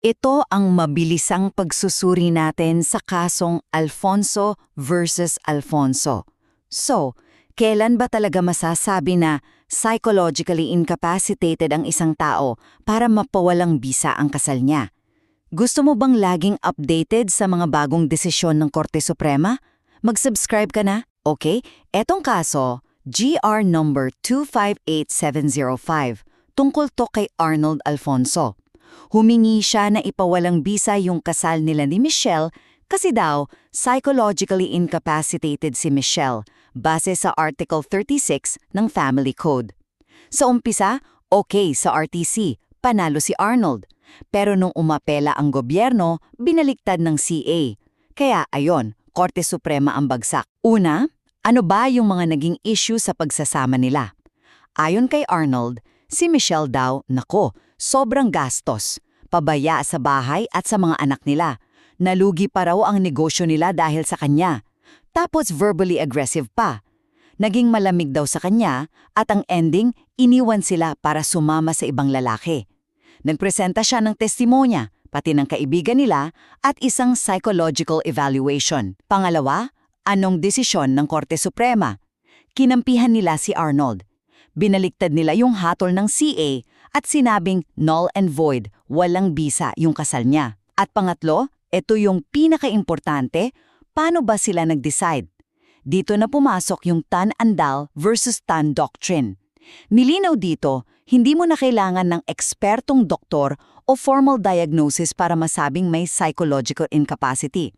Ito ang mabilisang pagsusuri natin sa kasong Alfonso versus Alfonso. So, kailan ba talaga masasabi na psychologically incapacitated ang isang tao para mapawalang bisa ang kasal niya? Gusto mo bang laging updated sa mga bagong desisyon ng Korte Suprema? Mag-subscribe ka na? Okay, etong kaso, GR number 258705, tungkol to kay Arnold Alfonso. Humingi siya na ipawalang bisa yung kasal nila ni Michelle kasi daw psychologically incapacitated si Michelle base sa Article 36 ng Family Code. Sa umpisa, okay sa RTC, panalo si Arnold. Pero nung umapela ang gobyerno, binaliktad ng CA. Kaya ayon, Korte Suprema ang bagsak. Una, ano ba yung mga naging issue sa pagsasama nila? Ayon kay Arnold, si Michelle daw, nako, sobrang gastos, pabaya sa bahay at sa mga anak nila. Nalugi pa raw ang negosyo nila dahil sa kanya. Tapos verbally aggressive pa. Naging malamig daw sa kanya at ang ending, iniwan sila para sumama sa ibang lalaki. Nagpresenta siya ng testimonya, pati ng kaibigan nila at isang psychological evaluation. Pangalawa, anong desisyon ng Korte Suprema? Kinampihan nila si Arnold. Binaliktad nila yung hatol ng CA at sinabing null and void, walang bisa yung kasal niya. At pangatlo, ito yung pinaka-importante, paano ba sila nag-decide? Dito na pumasok yung Tan Andal versus Tan Doctrine. Nilinaw dito, hindi mo na kailangan ng ekspertong doktor o formal diagnosis para masabing may psychological incapacity.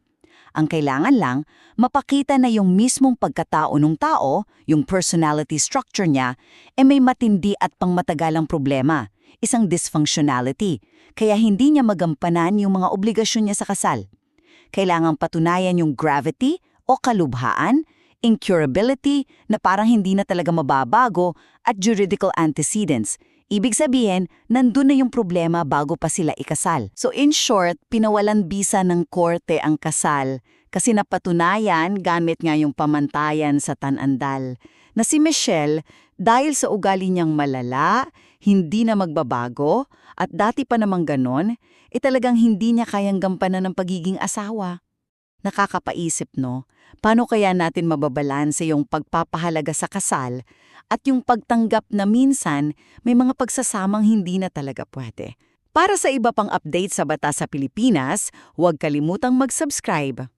Ang kailangan lang, mapakita na yung mismong pagkatao ng tao, yung personality structure niya, may matindi at pangmatagalang problema, isang dysfunctionality, kaya hindi niya magampanan yung mga obligasyon niya sa kasal. Kailangang patunayan yung gravity o kalubhaan, incurability na parang hindi na talaga mababago at juridical antecedents. Ibig sabihin, nandun na yung problema bago pa sila ikasal. So in short, pinawalan bisa ng korte ang kasal kasi napatunayan gamit nga yung pamantayan sa Tan Andal na si Michelle, dahil sa ugali niyang malala, hindi na magbabago at dati pa namang ganon, talagang hindi niya kayang gampanan ng pagiging asawa. Nakakapaisip, no? Paano kaya natin mababalanse yung pagpapahalaga sa kasal at yung pagtanggap na minsan may mga pagsasamang hindi na talaga pwede? Para sa iba pang update sa batas sa Pilipinas, huwag kalimutang mag-subscribe.